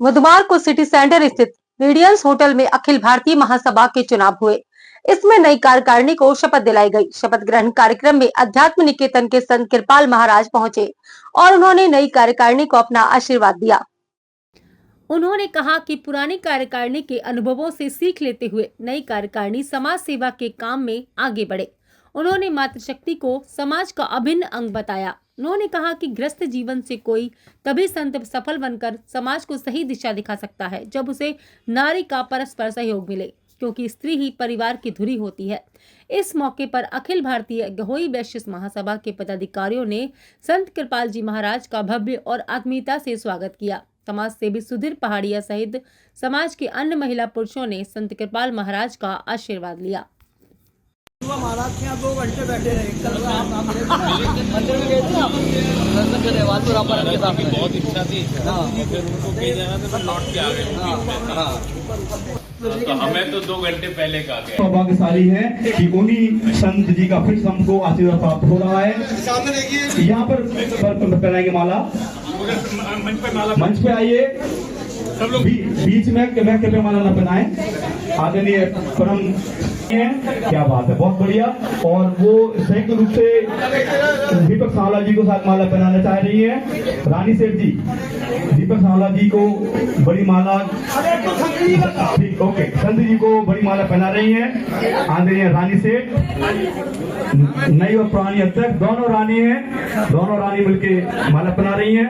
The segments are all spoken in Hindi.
बुधवार को सिटी सेंटर स्थित रेडियंस होटल में अखिल भारतीय महासभा के चुनाव हुए। इसमें नई कार्यकारिणी को शपथ दिलाई गई। शपथ ग्रहण कार्यक्रम में अध्यात्म निकेतन के संत कृपाल महाराज पहुंचे और उन्होंने नई कार्यकारिणी को अपना आशीर्वाद दिया। उन्होंने कहा कि पुरानी कार्यकारिणी के अनुभवों से सीख लेते हुए नई कार्यकारिणी समाज सेवा के काम में आगे बढ़े। उन्होंने मातृशक्ति को समाज का अभिन्न अंग बताया। उन्होंने कहा कि ग्रस्त जीवन से कोई तभी संत सफल बनकर समाज को सही दिशा दिखा सकता है जब उसे नारी का परस्पर सहयोग मिले, क्योंकि स्त्री ही परिवार की धुरी होती है। इस मौके पर अखिल भारतीय गहोई वैश्य महासभा के पदाधिकारियों ने संत कृपाल जी महाराज का भव्य और आत्मीयता से स्वागत किया। समाज सेवी सुधीर पहाड़िया सहित समाज के अन्य महिला पुरुषों ने संत कृपाल महाराज का आशीर्वाद लिया। महाराज के यहाँ 2 घंटे बैठे रहे। कल मंदिर में गए थे आप? दर्शन करने वाले बहुत इच्छा थी। फिर उनको भेजा ना तो लौट के आ गए। तो हमें तो 2 घंटे पहले कहा गया। सौभाग्यशाली है कि उन्हीं संत जी का फिर हमको आशीर्वाद प्राप्त हो रहा है। यहाँ पर पहनाएंगे माला, मंच पे आइए। बीच में कृपया माला न पहनाएं। आदरणीय परम क्या बात है, बहुत बढ़िया। और वो संयुक्त रूप से दीपक सावला जी को साथ माला पहनाना चाह रही है। रानी सेठ जी दीपक सावला जी को बड़ी माला, ठीक, ओके, संत जी को बड़ी माला पहना रही है। आदरणीय रानी सेठ, नई और पुरानी अध्यक्ष दोनों रानी हैं, दोनों रानी मिलके माला पहना रही हैं।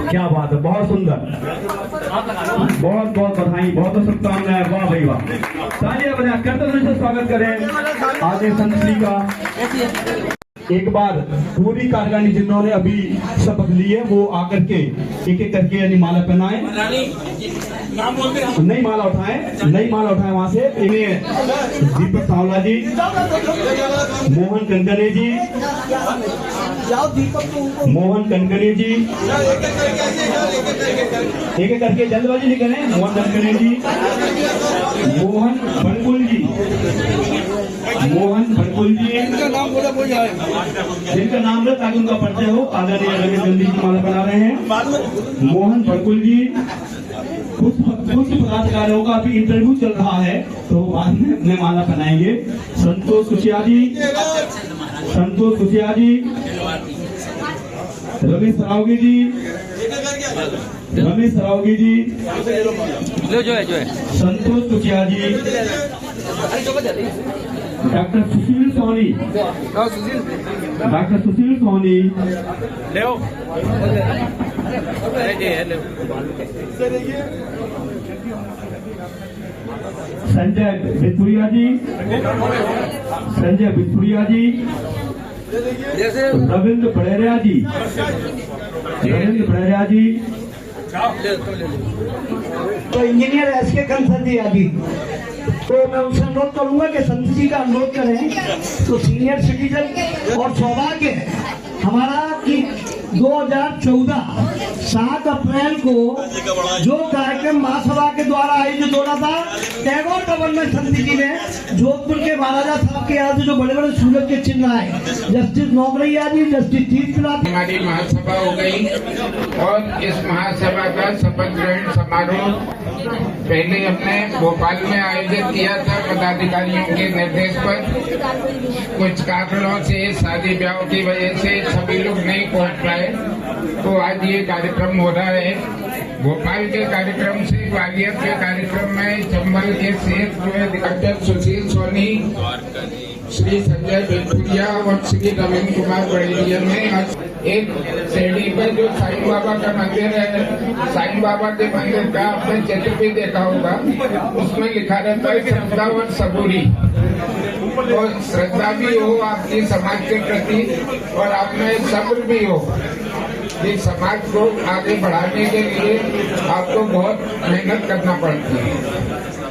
क्या बात है, बहुत सुंदर, बहुत बहुत बधाई, बहुत बहुत शुभकामनाएं। वाह भाई वाह, तालियां बजा करते हुए स्वागत करें आगे संत श्री का। एक बार पूरी कार्यकारिणी जिन्होंने अभी शपथ ली है वो आकर के एक एक करके यानी माला पहनाएं। नई माला उठाएं, नई माला उठाएं वहां से। दीपक सावला जी, मोहन कनकने जी, मोहन कनकने जी, एक एक करके जल्दबाजी नहीं करें। मोहन कनकने जी, मोहन बनकुल जी, मोहन बनकुल जी, जिनका नाम है ताकि उनका परिचय हो। आदरणीय रमेश गांधी जी माला बना रहे हैं। मोहन बनकुल जी, कुछ पदाधिकारियों का अभी इंटरव्यू चल रहा है तो बाद में माला पहनाएंगे। संतोष कुचिया जी, संतोष कुचिया जी, रमेश सरावगी जी, रमेश सरावगी जी, जो है संतोष कुचिया जी, डॉक्टर सुशील सोनी, डॉक्टर सुशील सोनी, संजय बिथुरिया जी, संजय बिथुरिया जी, रविंद्र बड़ेरिया जी, रविंद्र बड़ेरिया जी, तो इंजीनियर एस के कंसर्जिया जी। तो मैं उनसे अनुरोध करूंगा कि संत जी का अनुरोध करें। तो सीनियर सिटीजन और सौभाग्य है हमारा कि 2014 7 अप्रैल को जो कार्यक्रम महासभा के द्वारा आयोजित हो रहा था, टैगोर भवन में संत जी ने जोधपुर के महाराजा साहब के यहाँ से जो बड़े बड़े सूरज के चिन्ह आए, जस्टिस नौकरिया जी, जस्टिस तीर्थनाथ, हमारी महासभा हो गई और इस महासभा का शपथ ग्रहण समारोह पहले हमने भोपाल में आयोजित किया था। पदाधिकारियों के निर्देश पर कुछ कारणों से शादी ब्याह की वजह से सभी लोग नहीं पहुंच पाए, तो आज ये कार्यक्रम हो रहा है। भोपाल के कार्यक्रम से ग्वालियर के कार्यक्रम में चंबल के सेठ जो है डॉक्टर सुशील सोनी, श्री संजय बिथुरिया और श्री रविंद्र कुमार बड़ेरिया में एक शिरडी पर जो साईं बाबा का मंदिर है, साईं बाबा के मंदिर का आपने चित्र भी देखा होगा, उसमें लिखा रहता है श्रद्धा और सबूरी। तो श्रद्धा भी हो आपकी समाज के प्रति और आप में सब्र भी हो। इस समाज को आगे बढ़ाने के लिए आपको बहुत मेहनत करना पड़ती है।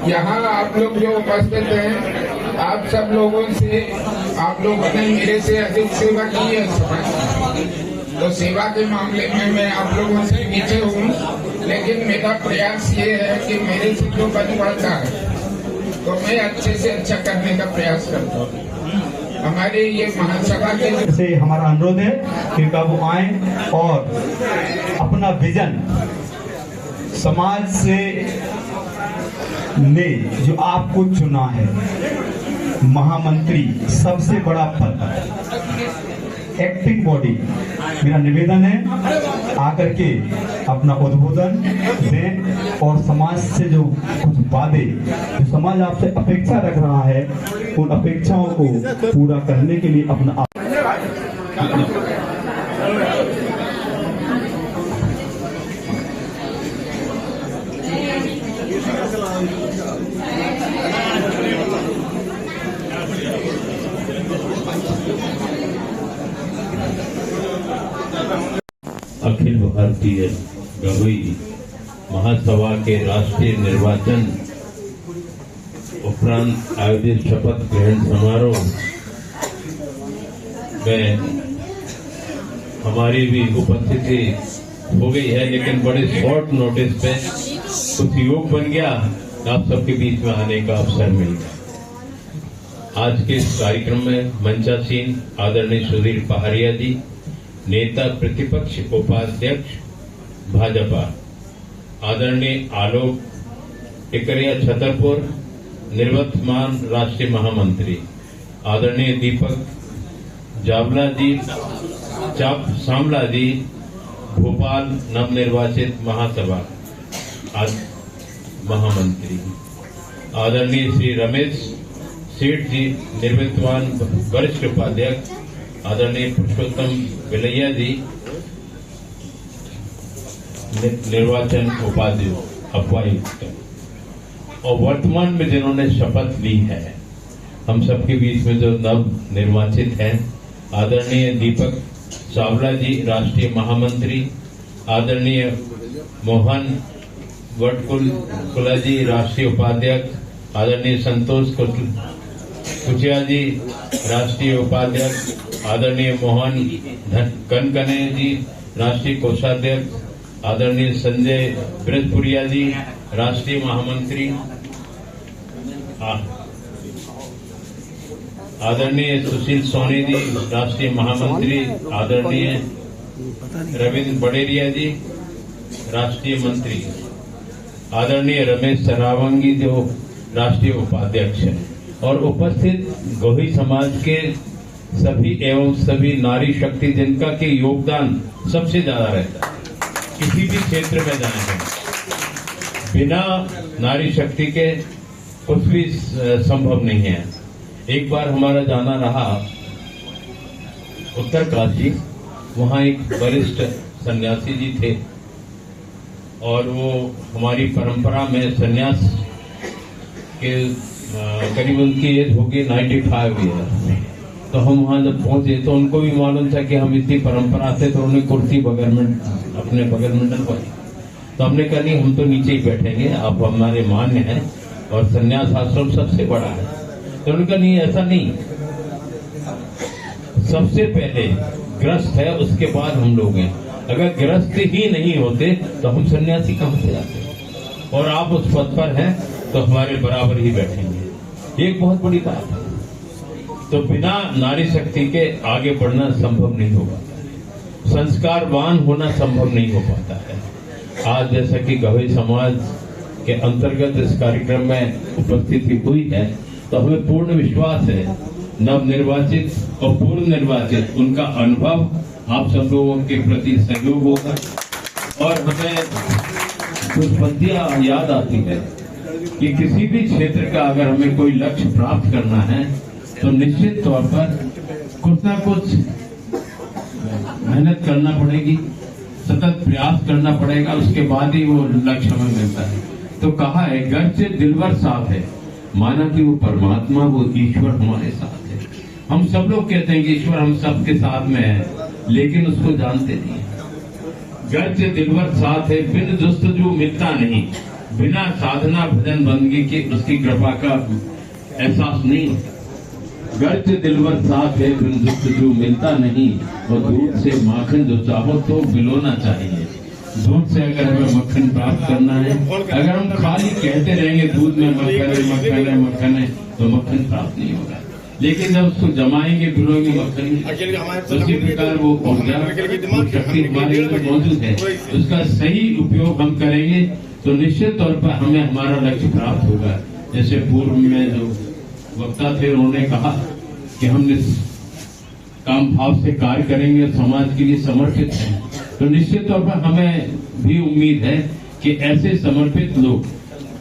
यहाँ आप लोग जो उपस्थित हैं, आप सब लोगों से, आप लोगों ने मेरे से अधिक सेवा की है समाज, तो सेवा के मामले में मैं आप लोगों से पीछे हूँ, लेकिन मेरा प्रयास ये है कि मेरे से जो बन पड़ता है तो मैं अच्छे से अच्छा करने का प्रयास करता हूँ। हमारे ये महासभा के से हमारा अनुरोध है कि वो आए और अपना विजन समाज से ने जो आपको चुना है महामंत्री, सबसे बड़ा पद, एक्टिंग बॉडी, मेरा निवेदन है आकर के अपना उद्बोधन दें और समाज से जो कुछ वादे जो समाज आपसे अपेक्षा रख रहा है उन अपेक्षाओं को पूरा करने के लिए अपना अखिल भारतीय गवई महासभा के राष्ट्रीय निर्वाचन उपरांत आयोजित शपथ ग्रहण समारोह में हमारी भी उपस्थिति हो गई है, लेकिन बड़े शॉर्ट नोटिस पे कुछ योग बन गया, आप सबके बीच में आने का अवसर मिल गया। आज के इस कार्यक्रम में मंचासीन आदरणीय सुधीर पहाड़िया जी, नेता प्रतिपक्ष उपाध्यक्ष भाजपा, आदरणीय आलोक टिकरिया छतरपुर, निवर्तमान राष्ट्रीय महामंत्री, आदरणीय दीपक जावला जी, चाप सांवला जी, भोपाल नवनिर्वाचित महासभा महामंत्री, आदरणीय श्री रमेश सेठ जी, निवर्तमान वरिष्ठ उपाध्यक्ष, आदरणीय पुरुषोत्तम बिलैया जी, निर्वाचन उपायुक्त, और वर्तमान में जिन्होंने शपथ ली है, हम सबके बीच में जो नव निर्वाचित हैं, आदरणीय दीपक चावला जी, राष्ट्रीय महामंत्री, आदरणीय मोहन वटकुला जी, राष्ट्रीय उपाध्यक्ष, आदरणीय संतोष कुचिया जी, राष्ट्रीय उपाध्यक्ष, आदरणीय मोहन कनकने जी, राष्ट्रीय कोषाध्यक्ष, आदरणीय संजय ब्रजपुरिया जी, राष्ट्रीय महामंत्री, आदरणीय सुशील सोनी जी, राष्ट्रीय महामंत्री, आदरणीय रविंद्र बड़ेरिया जी, राष्ट्रीय मंत्री, आदरणीय रमेश सरावंगी जो राष्ट्रीय उपाध्यक्ष हैं, और उपस्थित गवई समाज के सभी एवं सभी नारी शक्ति जिनका के योगदान सबसे ज्यादा रहता है, किसी भी क्षेत्र में जाए, बिना नारी शक्ति के कुछ भी संभव नहीं है। एक बार हमारा जाना रहा उत्तरकाशी, वहां एक वरिष्ठ सन्यासी जी थे और वो हमारी परंपरा में सन्यास के करीब उनकी एज होगी 95 ईयर। तो हम वहां जब पहुंचे तो उनको भी मालूम था कि हम इतनी परंपरा से, तो उन्होंने कुर्सी बगल में अपने बगल में डलवाई। तो हमने कहा नहीं, हम तो नीचे ही बैठेंगे, आप हमारे मान्य हैं और संन्यास आश्रम सबसे बड़ा है। तो उन्होंने कहा नहीं, ऐसा नहीं, सबसे पहले गृहस्थ है, उसके बाद हम लोग हैं। अगर गृहस्थ ही नहीं होते तो हम सन्यासी कहां से आते, और आप उस पद पर हैं तो हमारे बराबर ही बैठेंगे। एक बहुत बड़ी बात है। तो बिना नारी शक्ति के आगे बढ़ना संभव नहीं हो पाता, संस्कारवान होना संभव नहीं हो पाता है। आज जैसा कि गवई समाज के अंतर्गत इस कार्यक्रम में उपस्थिति हुई है, तो हमें पूर्ण विश्वास है नवनिर्वाचित और पूर्व निर्वाचित उनका अनुभव आप सब लोगों के प्रति सहयोग होगा। और हमें कुछ पंक्तियां याद आती है कि किसी भी क्षेत्र का अगर हमें कोई लक्ष्य प्राप्त करना है तो निश्चित तौर पर कुछ ना कुछ मेहनत करना पड़ेगी, सतत प्रयास करना पड़ेगा, उसके बाद ही वो लक्ष्य हमें मिलता है। तो कहा है घर से दिलवर साथ है, माना कि वो परमात्मा, वो ईश्वर हमारे साथ है। हम सब लोग कहते हैं कि ईश्वर हम सबके साथ में है, लेकिन उसको जानते नहीं है। घर से दिलवर साथ है, बिन जस्तजू मिलता नहीं, बिना साधना भजन बंदगी की उसकी कृपा का एहसास नहीं होता। घर से दिलवर साथ है, बिन जस्तजू मिलता नहीं, और दूध से माखन जो चाहो तो बिलोना चाहिए। दूध से अगर हमें मक्खन प्राप्त करना है, अगर हम खाली कहते रहेंगे दूध में मक्खन है, मक्खन है, मक्खन है, तो मक्खन प्राप्त नहीं होगा। लेकिन जब उसको जमाएंगे, पिरोएंगे मक्खन, तो उसी प्रकार वो ऊर्जा, वो शक्ति हमारे अंदर मौजूद है। उसका सही उपयोग हम करेंगे तो निश्चित तौर पर हमें हमारा लक्ष्य प्राप्त होगा। जैसे पूर्व में जो वक्ता थे उन्होंने कहा कि हम काम भाव से कार्य करेंगे, समाज के लिए समर्पित हैं, तो निश्चित तौर पर हमें भी उम्मीद है कि ऐसे समर्पित लोग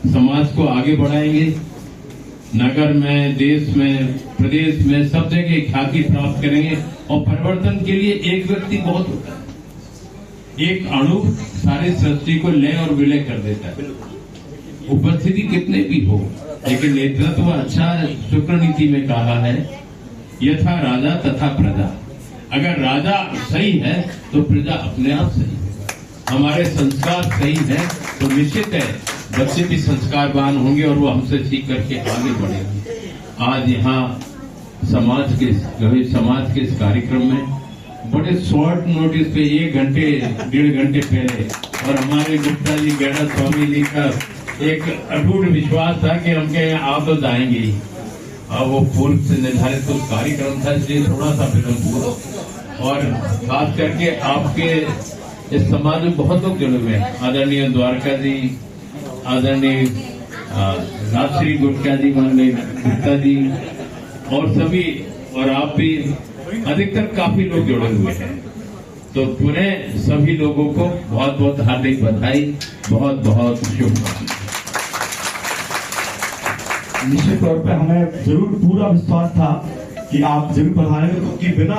समाज को आगे बढ़ाएंगे, नगर में, देश में, प्रदेश में सब जगह ख्याति प्राप्त करेंगे। और परिवर्तन के लिए एक व्यक्ति बहुत होता है, एक अणु सारी सृष्टि को लय और विलय कर देता है। उपस्थिति कितने भी हो, लेकिन नेतृत्व अच्छा शुक्र नीति में कहा है, यथा राजा तथा प्रजा। अगर राजा सही है तो प्रजा अपने आप सही है। हमारे संस्कार सही है तो निश्चित है बच्चे भी संस्कारवान होंगे और वो हमसे सीख करके आगे बढ़ेंगे। आज यहाँ समाज के इस कार्यक्रम में बड़े शॉर्ट नोटिस पे 1 घंटे 1.5 घंटे पहले, और हमारे गुप्ता जी गैड़ा स्वामी जी का एक अटूट विश्वास था कि हम के यहाँ आप तो जाएंगे ही, और वो पूर्व से निर्धारित कुछ कार्यक्रम था, इसलिए थोड़ा सा विलंब हुआ। और खास करके आपके इस समाज में बहुत लोग जुड़े हुए हैं, आदरणीय द्वारका जी, आदरणीय राजश्री गुप्ता जी, माननीय गुप्ता जी और सभी, और आप भी, अधिकतर काफी लोग जुड़े हुए हैं। तो पूरे सभी लोगों को बहुत बहुत हार्दिक बधाई, बहुत बहुत शुभकामनाएं। निश्चित तौर पे हमें जरूर पूरा विश्वास था कि आप जरूर पधारेंगे, क्योंकि बिना